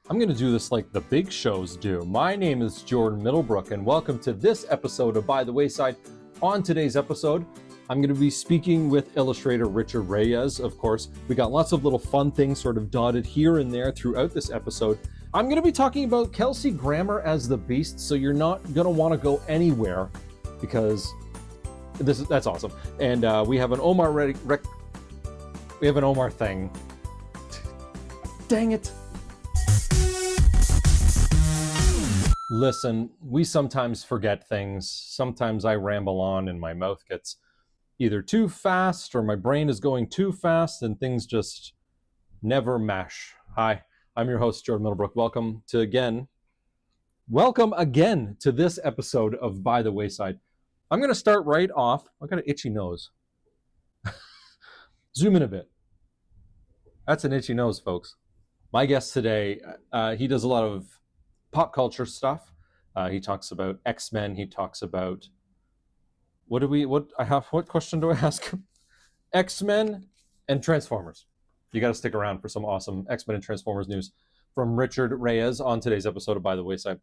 I'm going to do this like the big shows do. My name is Jordan Middlebrook, and welcome to this episode of By The Wayside. On today's episode, I'm going to be speaking with illustrator Richard Reyes, of course. We got lots of little fun things sort of dotted here and there throughout this episode. I'm going to be talking about Kelsey Grammar as the Beast, so you're not going to want to go anywhere because that's awesome. And we have an Omar we have an Omar thing. Dang it. Listen, we sometimes forget things. Sometimes I ramble on and my mouth gets either too fast or my brain is going too fast and things just never mesh. Hi, I'm your host, Jordan Middlebrook. Welcome again to this episode of By The Wayside. I'm going to start right off. I got an itchy nose. Zoom in a bit. That's an itchy nose, folks. My guest today, he does a lot of pop culture stuff. He talks about X-Men. He talks about what question do I ask? X-Men and Transformers. You got to stick around for some awesome X-Men and Transformers news from Richard Reyes on today's episode of By The Wayside.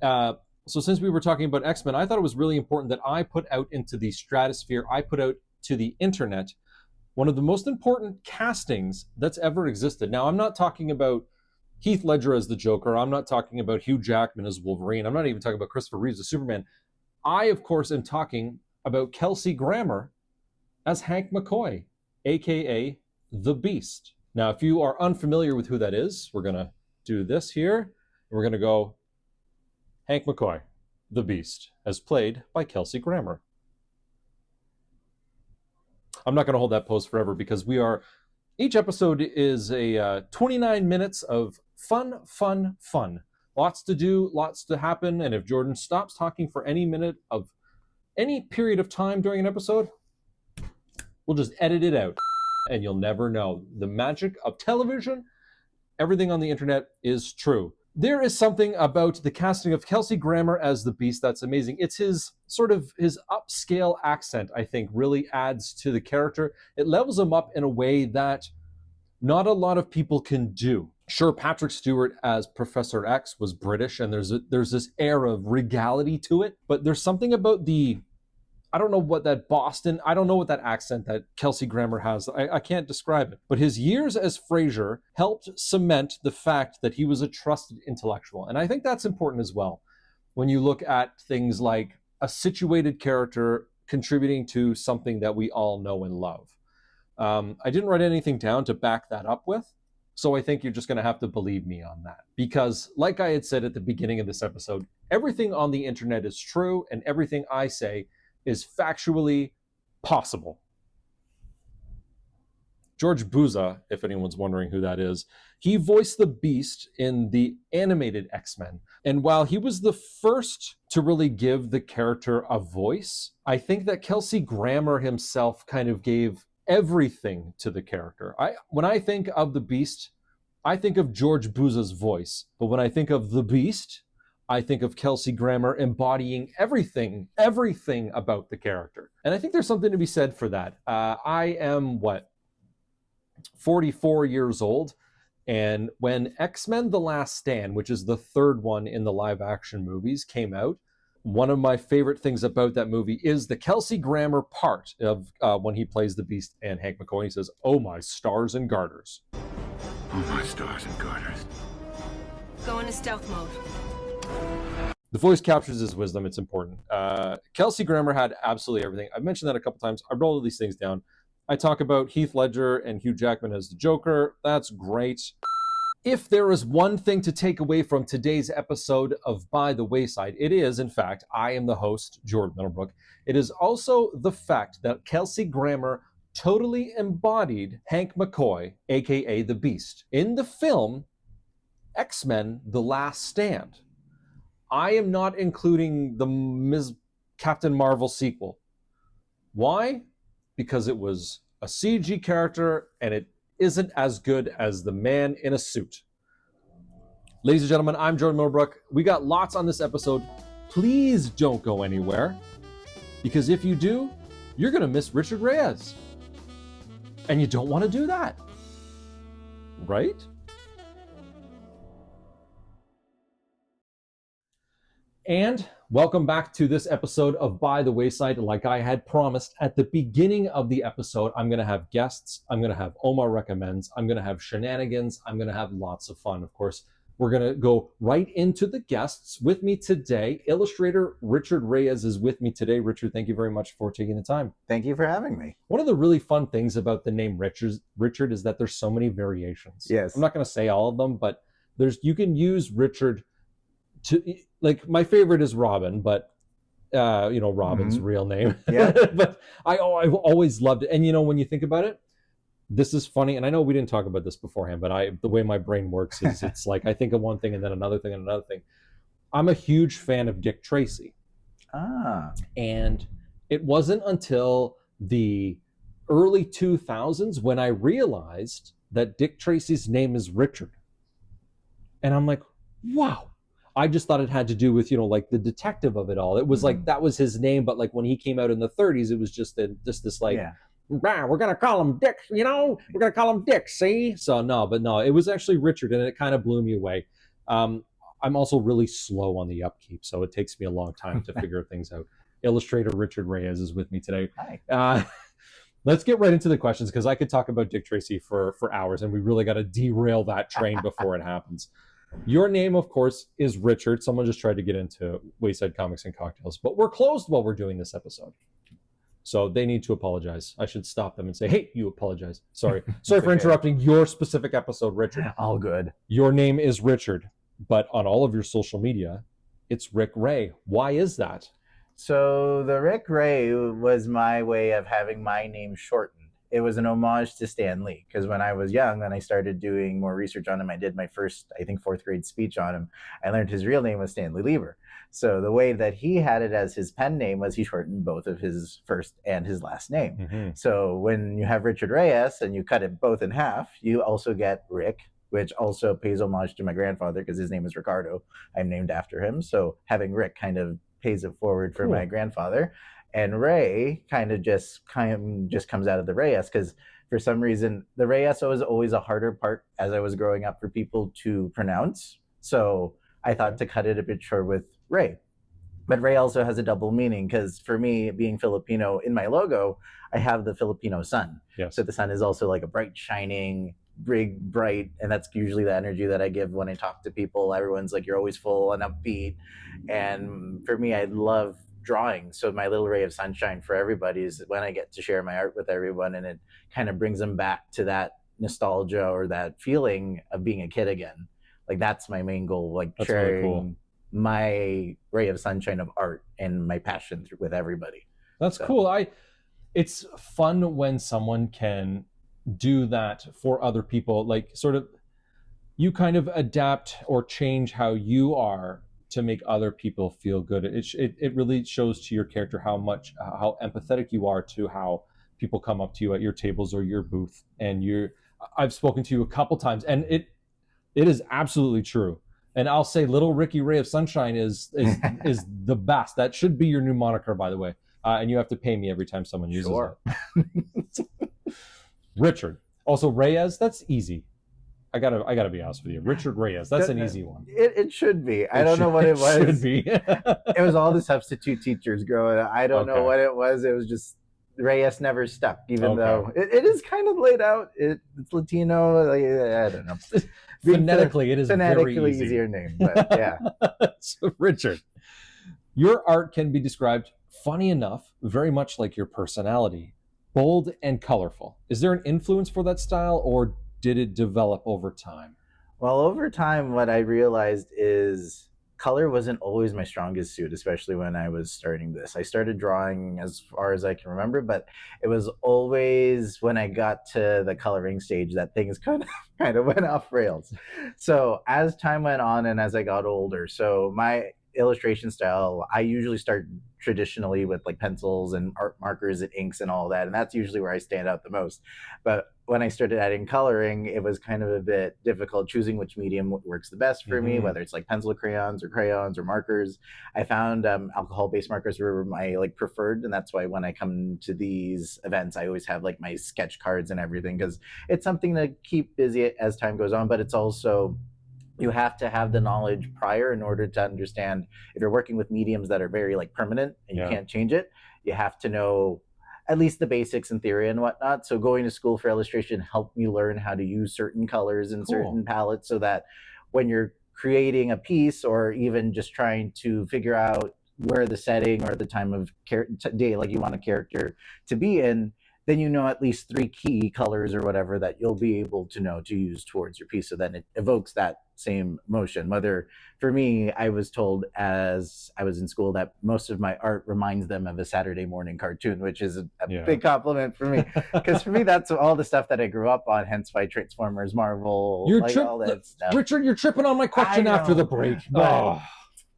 So since we were talking about X-Men, I thought it was really important that I put out into the stratosphere, I put out to the internet, one of the most important castings that's ever existed. Now, I'm not talking about Heath Ledger as the Joker. I'm not talking about Hugh Jackman as Wolverine. I'm not even talking about Christopher Reeves as Superman. I, of course, am talking about Kelsey Grammar as Hank McCoy, aka the Beast. Now, if you are unfamiliar with who that is, we're going to do this here. And we're going to go Hank McCoy, the Beast, as played by Kelsey Grammar. I'm not going to hold that pose forever because each episode is a 29 minutes of fun. Lots to do, lots to happen, and if Jordan stops talking for any minute of any period of time during an episode, we'll just edit it out, and you'll never know. The magic of television, everything on the internet is true. There is something about the casting of Kelsey Grammar as the Beast that's amazing. It's his upscale accent, I think, really adds to the character. It levels him up in a way that not a lot of people can do. Sure, Patrick Stewart as Professor X was British, and there's this air of regality to it, but there's something about I don't know what that accent that Kelsey Grammar has. I can't describe it. But his years as Frasier helped cement the fact that he was a trusted intellectual. And I think that's important as well. When you look at things like a situated character contributing to something that we all know and love. I didn't write anything down to back that up with. So I think you're just going to have to believe me on that. Because like I had said at the beginning of this episode, everything on the internet is true and everything I say is factually possible. George Buza, if anyone's wondering who that is, he voiced the Beast in the animated X-Men. And while he was the first to really give the character a voice, I think that Kelsey Grammar himself kind of gave everything to the character. When I think of the Beast, I think of George Buza's voice. But when I think of the Beast, I think of Kelsey Grammar embodying everything about the character. And I think there's something to be said for that. I am, 44 years old. And when X-Men The Last Stand, which is the third one in the live action movies, came out, one of my favorite things about that movie is the Kelsey Grammar part of when he plays the Beast and Hank McCoy. He says, "Oh, my stars and garters." Oh, my stars and garters. Go into stealth mode. The voice captures his wisdom. It's important. Kelsey Grammar had absolutely everything. I've mentioned that a couple times. I wrote all these things down. I talk about Heath Ledger and Hugh Jackman as the Joker. That's great. If there is one thing to take away from today's episode of By The Wayside, it is, in fact, I am the host, Jordan Middlebrook. It is also the fact that Kelsey Grammar totally embodied Hank McCoy, aka the Beast, in the film X-Men The Last Stand. I am not including the Ms. Captain Marvel sequel. Why? Because it was a CG character and it isn't as good as the man in a suit. Ladies and gentlemen, I'm Jordan Middlebrook. We got lots on this episode. Please don't go anywhere, because if you do, you're going to miss Richard Reyes. And you don't want to do that, right? And welcome back to this episode of By The Wayside. Like I had promised at the beginning of the episode, I'm going to have guests. I'm going to have Omar recommends. I'm going to have shenanigans. I'm going to have lots of fun. Of course, we're going to go right into the guests. With me today, illustrator Richard Reyes is with me today. Richard, thank you very much for taking the time. Thank you for having me. One of the really fun things about the name Richard is that there's so many variations. Yes. I'm not going to say all of them, but you can use Richard to, like, my favorite is Robin, but Robin's real name. Yeah. But I've always loved it. And when you think about it, this is funny. And I know we didn't talk about this beforehand, but the way my brain works is it's like I think of one thing and then another thing and another thing. I'm a huge fan of Dick Tracy. And it wasn't until the early 2000s when I realized that Dick Tracy's name is Richard. And I'm like, wow. I just thought it had to do with, like the detective of it all. It was like, that was his name. But like when he came out in the 30s, it was just this like, we're going to call him Dick, we're going to call him Dick, see? So no, it was actually Richard, and it kind of blew me away. I'm also really slow on the upkeep, so it takes me a long time to figure things out. Illustrator Richard Reyes is with me today. Hi. Let's get right into the questions, because I could talk about Dick Tracy for hours, and we really got to derail that train before it happens. Your name, of course, is Richard. Someone just tried to get into Wayside Comics and Cocktails, but we're closed while we're doing this episode. So they need to apologize. I should stop them and say, hey, you apologize. Sorry for interrupting your specific episode, Richard. All good. Your name is Richard, but on all of your social media, it's Rick Ray. Why is that? So the Rick Ray was my way of having my name shortened. It was an homage to Stan Lee, because when I was young and I started doing more research on him, I did my first, I think, 4th grade speech on him. I learned his real name was Stanley Lieber. So the way that he had it as his pen name was he shortened both of his first and his last name. Mm-hmm. So when you have Richard Reyes and you cut it both in half, you also get Rick, which also pays homage to my grandfather because his name is Ricardo. I'm named after him. So having Rick kind of pays it forward for my grandfather. And Ray kind of just comes out of the Reyes, because for some reason the Reyes was always a harder part as I was growing up for people to pronounce. So I thought to cut it a bit short with Ray. But Ray also has a double meaning, because for me, being Filipino, in my logo, I have the Filipino sun. Yes. So the sun is also like a bright, shining, big, bright, and that's usually the energy that I give when I talk to people. Everyone's like, you're always full and upbeat. And for me, I love drawing, so my little ray of sunshine for everybody is when I get to share my art with everyone, and it kind of brings them back to that nostalgia or that feeling of being a kid again. Like that's my main goal, like that's sharing really cool. My ray of sunshine of art and my passion with everybody. That's cool. It's fun when someone can do that for other people, like sort of you kind of adapt or change how you are to make other people feel good. It really shows to your character how empathetic you are to how people come up to you at your tables or your booth. And I've spoken to you a couple times, and it is absolutely true. And I'll say Little Ricky Ray of Sunshine is the best. That should be your new moniker, by the way. And you have to pay me every time someone uses it. Richard. Also Reyes, that's easy. I gotta be honest with you. Richard Reyes, that's an easy one. It should be. I don't know what it was. It should be. It was all the substitute teachers growing up. I don't know what it was. It was just Reyes never stuck, even though it is kind of laid out. It's Latino. I don't know. Phonetically, it is phonetically very easy. Easier name, but yeah. So Richard, your art can be described, funny enough, very much like your personality, bold and colorful. Is there an influence for that style, or did it develop over time? Well, over time, what I realized is color wasn't always my strongest suit, especially when I was starting this. I started drawing as far as I can remember, but it was always when I got to the coloring stage that things kind of went off rails. So as time went on and as I got older, so my illustration style, I usually start traditionally with like pencils and art markers and inks and all that, and that's usually where I stand out the most. But when I started adding coloring, it was kind of a bit difficult choosing which medium works the best for me, whether it's like pencil crayons or markers. I found alcohol-based markers were my like preferred, and that's why when I come to these events, I always have like my sketch cards and everything, because it's something to keep busy as time goes on, but it's also you have to have the knowledge prior in order to understand. If you're working with mediums that are very like permanent and you can't change it, you have to know at least the basics in theory and whatnot. So going to school for illustration helped me learn how to use certain colors and certain palettes, so that when you're creating a piece or even just trying to figure out where the setting or the time of day like you want a character to be in, then you know at least three key colors or whatever that you'll be able to know to use towards your piece. So then it evokes that same motion. Whether for me, I was told as I was in school that most of my art reminds them of a Saturday morning cartoon, which is a big compliment for me. Because for me, that's all the stuff that I grew up on, hence why Transformers, Marvel, all that stuff. Richard, you're tripping on my question after the break.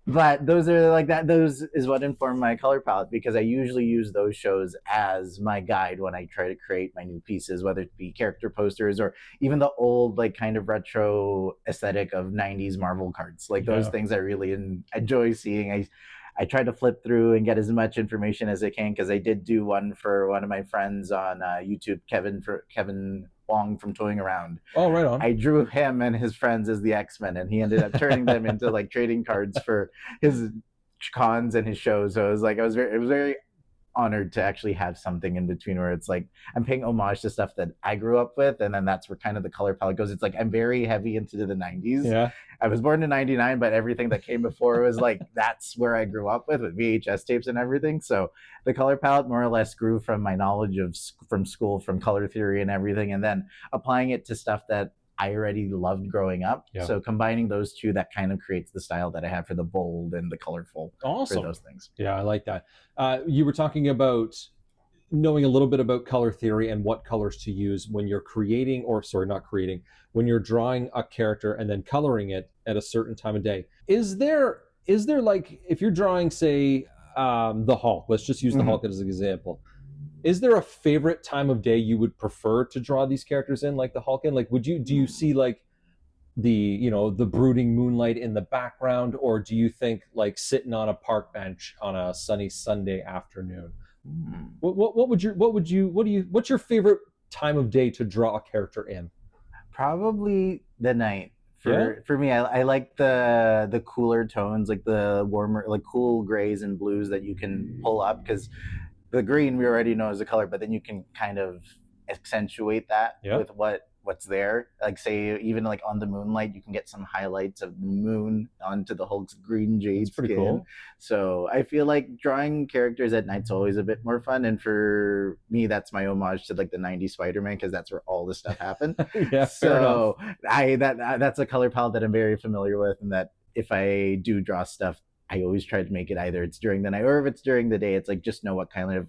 But those are like that. Those is what informed my color palette, because I usually use those shows as my guide when I try to create my new pieces, whether it be character posters or even the old like kind of retro aesthetic of 90s Marvel cards. Like those things I really enjoy seeing. I try to flip through and get as much information as I can, because I did do one for one of my friends on YouTube, Kevin Wong from Toying Around. Oh, right on. I drew him and his friends as the X-Men, and he ended up turning them into like trading cards for his cons and his shows. So it was very honored to actually have something in between where it's like I'm paying homage to stuff that I grew up with, and then that's where kind of the color palette goes. It's like I'm very heavy into the 90s. Yeah. I was born in 99, but everything that came before was like that's where I grew up with VHS tapes and everything. So the color palette more or less grew from my knowledge from school, from color theory and everything, and then applying it to stuff that I already loved growing up. Yeah. So combining those two, that kind of creates the style that I have for the bold and the colorful for those things. Yeah, I like that. You were talking about knowing a little bit about color theory and what colors to use when you're creating, or sorry, not creating, when you're drawing a character and then coloring it at a certain time of day. Is there like, if you're drawing, say, the Hulk, let's just use the Hulk as an example. Is there a favorite time of day you would prefer to draw these characters in, like the Hulk in? Like, do you see like the brooding moonlight in the background, or do you think like sitting on a park bench on a sunny Sunday afternoon? What's your favorite time of day to draw a character in? Probably the night. For me, I like the cooler tones, like the warmer, like cool grays and blues that you can pull up, because the green we already know is a color, but then you can kind of accentuate that with what's there. Like say even like on the moonlight, you can get some highlights of the moon onto the Hulk's green jade skin. Pretty cool. So I feel like drawing characters at night's always a bit more fun, and for me that's my homage to like the 90s Spider-Man, because that's where all this stuff happened. So that's a color palette that I'm very familiar with, and that if I do draw stuff, I always try to make it either it's during the night or if it's during the day, it's like just know what kind of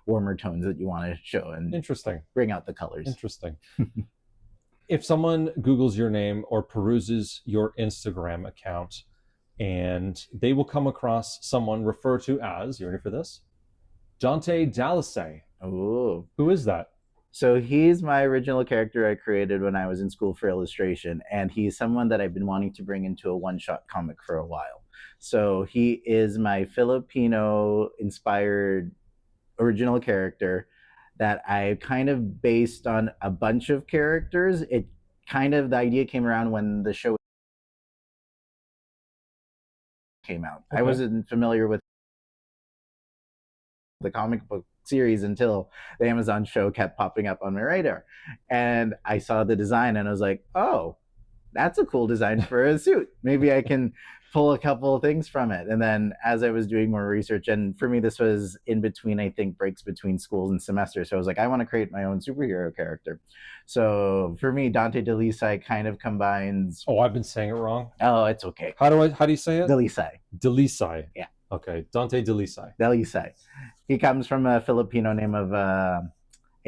warmer tones that you want to show and bring out the colors. Interesting. If someone Googles your name or peruses your Instagram account, and they will come across someone referred to as, you ready for this? Dante Dalisay. Oh. Who is that? So he's my original character I created when I was in school for illustration, and he's someone that I've been wanting to bring into a one-shot comic for a while. So he is my Filipino-inspired original character that I kind of based on a bunch of characters. The idea came around when the show came out. Okay. I wasn't familiar with the comic book series until the Amazon show kept popping up on my radar. And I saw the design and I was like, oh, that's a cool design for a suit. Maybe I can pull a couple of things from it. And then as I was doing more research, and for me, this was in between, I think, breaks between schools and semesters. So I was like, I want to create my own superhero character. So for me, Dante Dalisay kind of combines... Oh, I've been saying it wrong? Oh, it's okay. How do you say it? Dalisay. Dalisay. Yeah. Okay, Dante Dalisay. Dalisay. He comes from a Filipino name of... I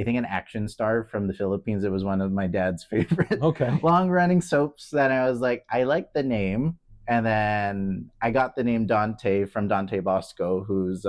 think an action star from the Philippines. It was one of my dad's favorite long-running soaps that I was like, I like the name. And then I got the name Dante from Dante Bosco, who's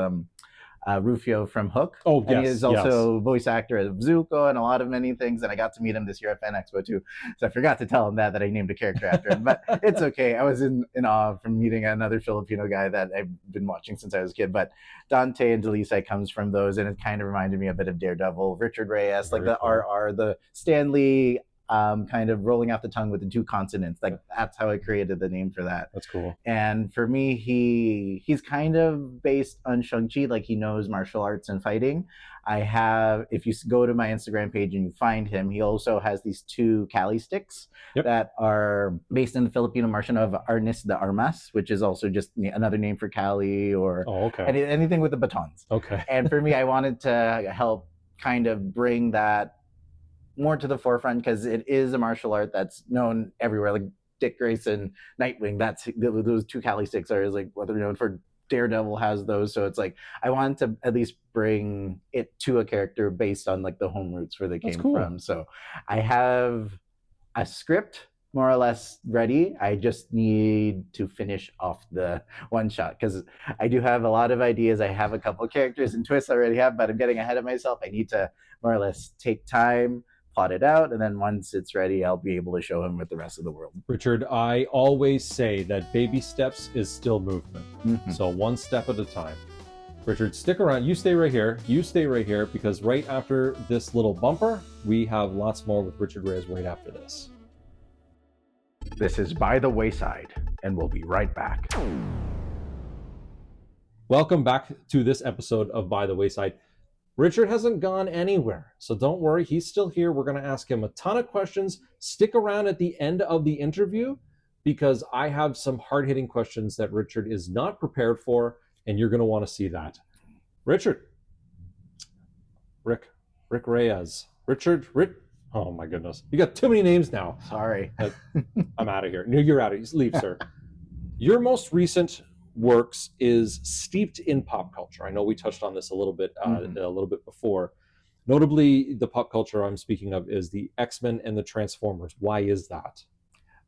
Rufio from Hook. Oh, yes. And he is also voice actor of Zuko and a lot of many things. And I got to meet him this year at Fan Expo too. So I forgot to tell him that I named a character after him. But it's okay. I was in awe from meeting another Filipino guy that I've been watching since I was a kid. But Dante and Dalisay comes from those. And it kind of reminded me a bit of Daredevil, Richard Reyes, like the RR, the Stan Lee kind of rolling off the tongue with the two consonants. Like that's how I created the name for that. That's cool. And for me, he's kind of based on Shang-Chi, like he knows martial arts and fighting. I have, if you go to my Instagram page and you find him, he also has these two Kali sticks that are based in the Filipino martial of Arnis de Armas, which is also just another name for Kali or anything with the batons. Okay. And for me, I wanted to help kind of bring that more to the forefront because it is a martial art that's known everywhere. Like Dick Grayson, Nightwing, that's those two Kali sticks are like what they're known for. Daredevil has those, so it's like I wanted to at least bring it to a character based on like the home roots where they came from. So I have a script more or less ready. I just need to finish off the one shot because I do have a lot of ideas. I have a couple characters and twists I already have, but I'm getting ahead of myself. I need to more or less take time, plot it out, and then once it's ready, I'll be able to show him with the rest of the world. Richard, I always say that baby steps is still movement. So one step at a time. Richard, stick around. You stay right here. You stay right here because right after this little bumper, we have lots more with Richard Reyes right after this. This is By The Wayside, and we'll be right back. Welcome back to this episode of By The Wayside. Richard hasn't gone anywhere, so don't worry, he's still here. We're going to ask him a ton of questions. Stick around at the end of the interview because I have some hard-hitting questions that Richard is not prepared for, and you're going to want to see that. Richard. Rick Reyes. Richard. Oh my goodness. You got too many names now. Sorry. I'm out of here. No, you're out of here. Leave, sir. Your most recent works is steeped in pop culture. I know we touched on this a little bit before. Notably, the pop culture I'm speaking of is the X-Men and the Transformers. Why is that?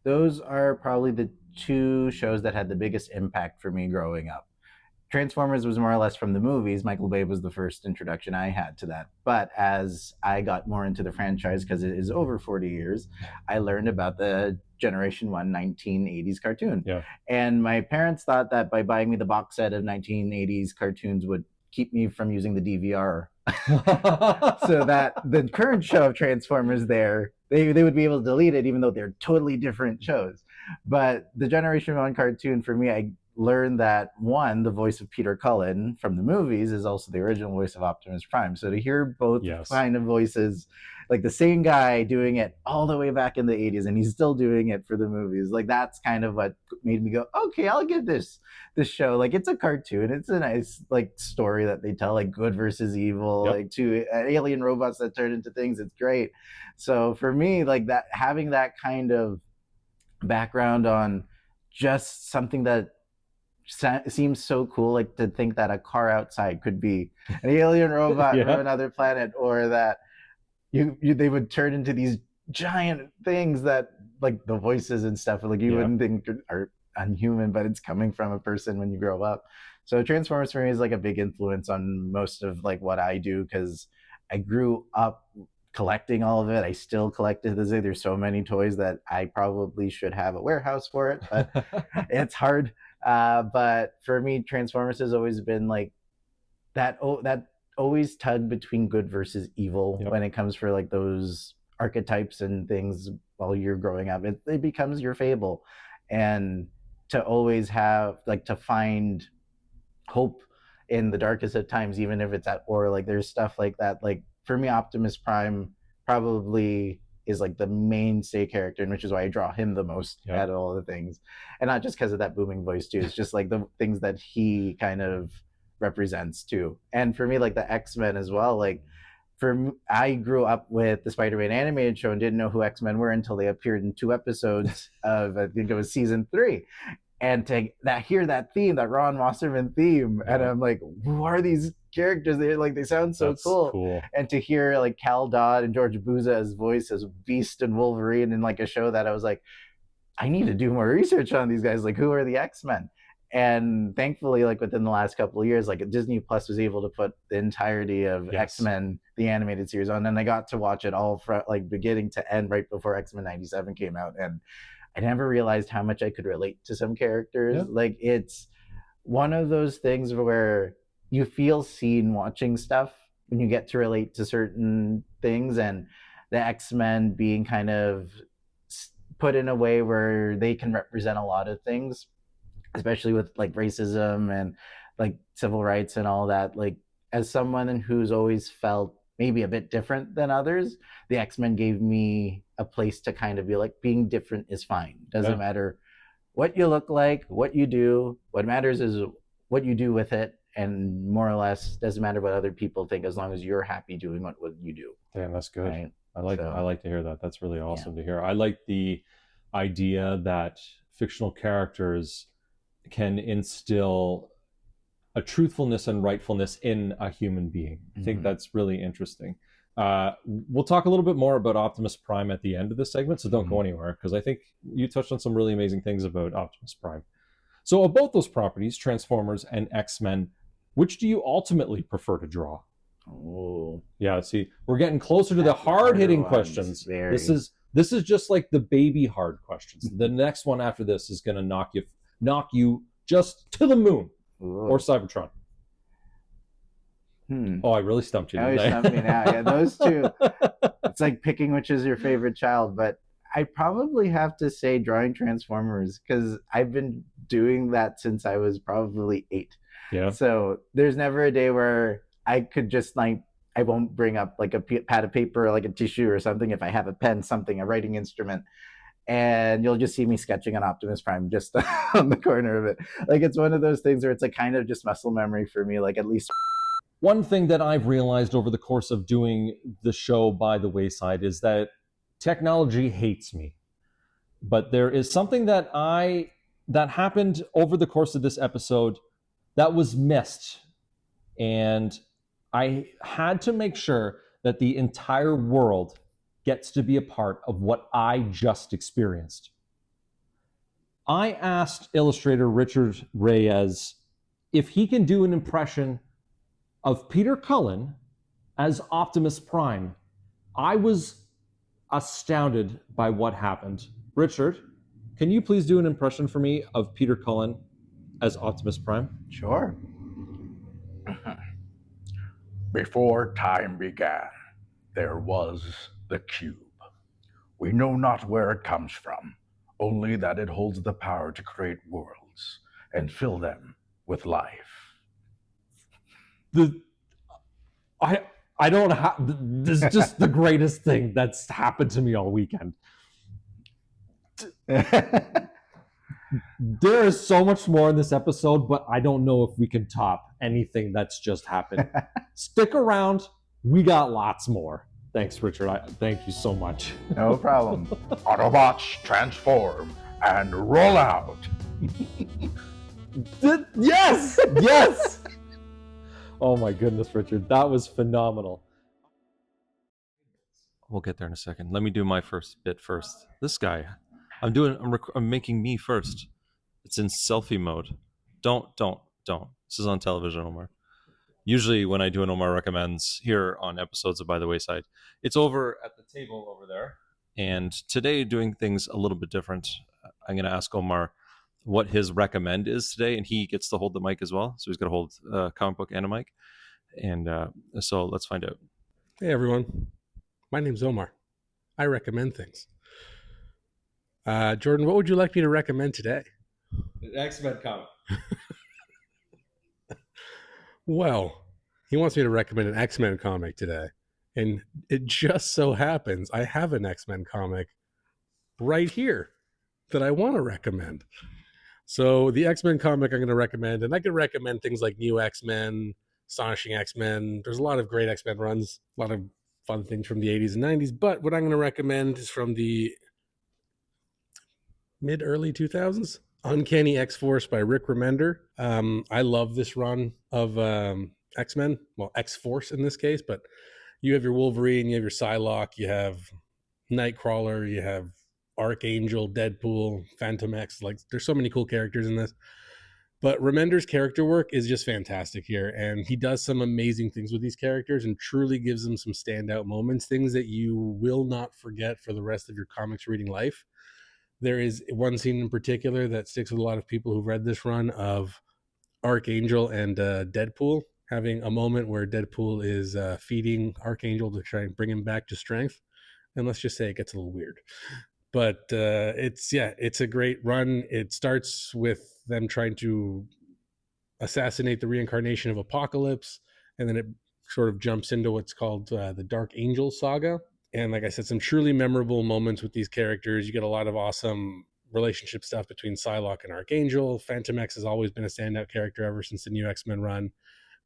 Those are probably the two shows that had the biggest impact for me growing up. Transformers was more or less from the movies. Michael Bay was the first introduction I had to that. But as I got more into the franchise, because it is over 40 years, I learned about the Generation 1 1980s cartoon. Yeah. And my parents thought that by buying me the box set of 1980s cartoons would keep me from using the DVR. So that the current show of Transformers there, they would be able to delete it even though they're totally different shows. But the Generation 1 cartoon, for me, I learned that one, the voice of Peter Cullen from the movies is also the original voice of Optimus Prime. So to hear both kind of voices, like the same guy doing it all the way back in the 80s, and he's still doing it for the movies, like that's kind of what made me go, okay, I'll give this show, like it's a cartoon, it's a nice like story that they tell, like good versus evil, like two alien robots that turn into things. It's great. So for me, like that, having that kind of background on just something that seems so cool, like to think that a car outside could be an alien robot from another planet, or that they would turn into these giant things that like the voices and stuff, like you wouldn't think are unhuman, but it's coming from a person when you grow up. So Transformers for me is like a big influence on most of like what I do, because I grew up collecting all of it. I still collect it. There's so many toys that I probably should have a warehouse for it, but it's hard. But for me, Transformers has always been like that always tug between good versus evil when it comes for like those archetypes and things while you're growing up. It becomes your fable. And to always have like to find hope in the darkest of times, even if it's at war, like there's stuff like that. Like for me, Optimus Prime probably is like the mainstay character, and which is why I draw him the most at all the things. And not just because of that booming voice too, it's just like the things that he kind of represents too. And for me, like the X-Men as well, like I grew up with the Spider-Man animated show and didn't know who X-Men were until they appeared in 2 episodes of, I think it was season 3. And to hear that theme, that Ron Wasserman theme, and I'm like, who are these characters? They sound so cool. And to hear like Cal Dodd and George Buza's voice as Beast and Wolverine in like a show that I was like, I need to do more research on these guys. Like, who are the X-Men? And thankfully, like within the last couple of years, like Disney Plus was able to put the entirety of X-Men, the animated series, on, and I got to watch it all from like beginning to end right before X-Men 97 came out. And I never realized how much I could relate to some characters. Like it's one of those things where you feel seen watching stuff when you get to relate to certain things. And the X-Men being kind of put in a way where they can represent a lot of things, especially with like racism and like civil rights and all that. Like, as someone who's always felt maybe a bit different than others, the X-Men gave me a place to kind of be like, being different is fine. Doesn't matter what you look like, what you do. What matters is what you do with it, and more or less doesn't matter what other people think, as long as you're happy doing what you do. Damn, that's good. Right? I like to hear that. That's really awesome to hear. I like the idea that fictional characters can instill a truthfulness and rightfulness in a human being. I think that's really interesting. We'll talk a little bit more about Optimus Prime at the end of this segment, so don't go anywhere, because I think you touched on some really amazing things about Optimus Prime. So of both those properties, Transformers and X-Men, which do you ultimately prefer to draw? Oh, yeah. See, we're getting closer to the hard-hitting questions. This is just like the baby hard questions. The next one after this is going to knock you just to the moon. Ooh. Or Cybertron. Oh, I really stumped you. You stumped me now. Yeah, those two. It's like picking which is your favorite child, but I probably have to say drawing Transformers, because I've been doing that since I was probably 8. Yeah. So there's never a day where I could just like, I won't bring up like a pad of paper or like a tissue or something if I have a pen, something, a writing instrument, and you'll just see me sketching an Optimus Prime just on the corner of it. Like, it's one of those things where it's like kind of just muscle memory for me, like at least. One thing that I've realized over the course of doing the show By The Wayside is that technology hates me. But there is something that happened over the course of this episode that was missed. And I had to make sure that the entire world gets to be a part of what I just experienced. I asked illustrator Richard Reyes if he can do an impression of Peter Cullen as Optimus Prime. I was astounded by what happened. Richard, can you please do an impression for me of Peter Cullen as Optimus Prime? Sure. Before time began, there was the cube. We know not where it comes from, only that it holds the power to create worlds and fill them with life. I don't have. This is just the greatest thing that's happened to me all weekend. There is so much more in this episode, but I don't know if we can top anything that's just happened. Stick around. We got lots more. Thanks, Richard. Thank you so much. No problem. Autobots, transform and roll out. Yes! Yes! Oh my goodness, Richard. That was phenomenal. We'll get there in a second. Let me do my first bit first. This guy, I'm making me first. It's in selfie mode. Don't. This is on television, Omar. Usually when I do an Omar Recommends here on episodes of By The Wayside, it's over at the table over there. And today, doing things a little bit different, I'm going to ask Omar what his recommend is today, and he gets to hold the mic as well. So he's going to hold a comic book and a mic. And so let's find out. Hey, everyone. My name's Omar. I recommend things. Jordan, what would you like me to recommend today? An X-Men comic. Well, he wants me to recommend an X-Men comic today. And it just so happens I have an X-Men comic right here that I want to recommend. So the X-Men comic I'm going to recommend, and I could recommend things like New X-Men, Astonishing X-Men. There's a lot of great X-Men runs, a lot of fun things from the 80s and 90s. But what I'm going to recommend is from the mid-early 2000s. Uncanny X-Force by Rick Remender. I love this run of X-Men. Well, X-Force in this case, but you have your Wolverine, you have your Psylocke, you have Nightcrawler, you have Archangel, Deadpool, Phantom X. Like, there's so many cool characters in this. But Remender's character work is just fantastic here, and he does some amazing things with these characters and truly gives them some standout moments, things that you will not forget for the rest of your comics reading life. There is one scene in particular that sticks with a lot of people who've read this run of Archangel and Deadpool having a moment where Deadpool is feeding Archangel to try and bring him back to strength. and let's just say it gets a little weird. But it's a great run. It starts with them trying to assassinate the reincarnation of Apocalypse, and then it sort of jumps into what's called the Dark Angel saga. And like I said, some truly memorable moments with these characters. You get a lot of awesome relationship stuff between Psylocke and Archangel. Phantom X has always been a standout character ever since the new X-Men run.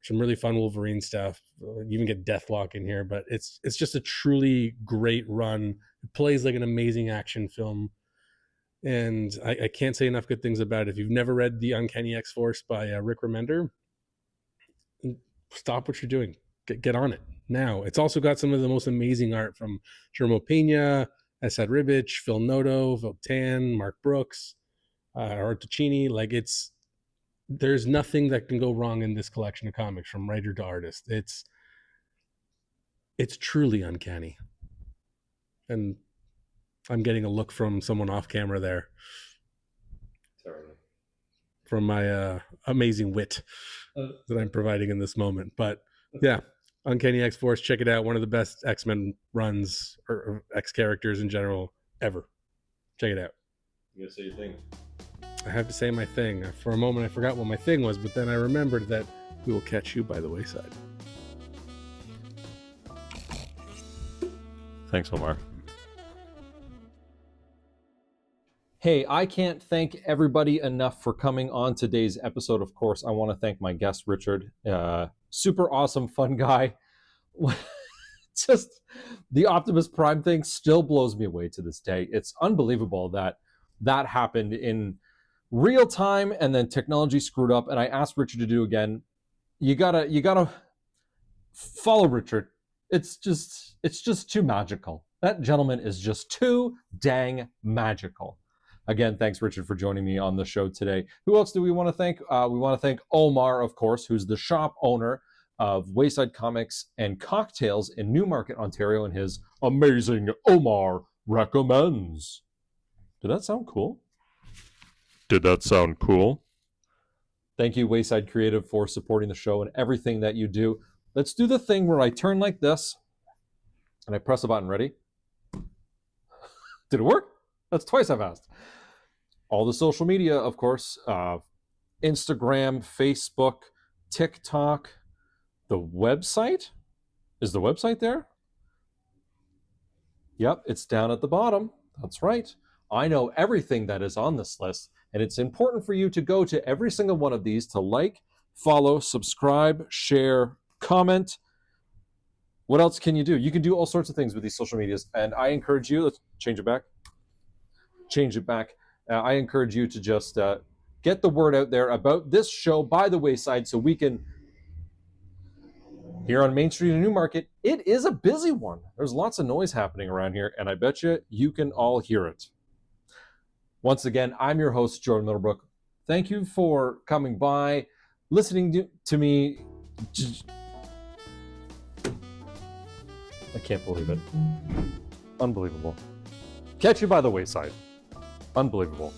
Some really fun Wolverine stuff. You even get Deathlock in here, but it's just a truly great run. It plays like an amazing action film, and I can't say enough good things about it. If you've never read The Uncanny X-Force by Rick Remender, stop what you're doing. Get on it now. It's also got some of the most amazing art from Jermo Pena, Esad Ribic, Phil Noto, Votan, Mark Brooks, Art Ticini. Like, there's nothing that can go wrong in this collection of comics, from writer to artist. It's truly uncanny. And I'm getting a look from someone off camera there. Sorry. From my amazing wit that I'm providing in this moment. But yeah, Uncanny X-Force, check it out. One of the best X-Men runs, or X characters in general, ever. Check it out. You gotta say your thing. I have to say my thing. For a moment, I forgot what my thing was, but then I remembered that we will catch you by the wayside. Thanks, Omar. Hey, I can't thank everybody enough for coming on today's episode. Of course, I want to thank my guest, Richard. Super awesome, fun guy. Just the Optimus Prime thing still blows me away to this day. It's unbelievable that that happened in real time and then technology screwed up. And I asked Richard to do again. You gotta follow Richard. It's just too magical. That gentleman is just too dang magical. Again, thanks, Richard, for joining me on the show today. Who else do we want to thank? We want to thank Omar, of course, who's the shop owner of Wayside Comics and Cocktails in Newmarket, Ontario, and his amazing Omar Recommends. Did that sound cool? Did that sound cool? Thank you, Wayside Creative, for supporting the show and everything that you do. Let's do the thing where I turn like this and I press a button. Ready? Did it work? That's twice I've asked. All the social media, of course, Instagram, Facebook, TikTok, the website. Is the website there? Yep, it's down at the bottom. That's right. I know everything that is on this list, and it's important for you to go to every single one of these to like, follow, subscribe, share, comment. What else can you do? You can do all sorts of things with these social medias, and I encourage you, let's change it back. I encourage you to just get the word out there about this show, By the Wayside, so we can, here on Main Street in Newmarket, it is a busy one. There's lots of noise happening around here, and I bet you can all hear it. Once again, I'm your host, Jordan Middlebrook. Thank you for coming by, listening to me. I can't believe it. Unbelievable. Catch you by the wayside. Unbelievable.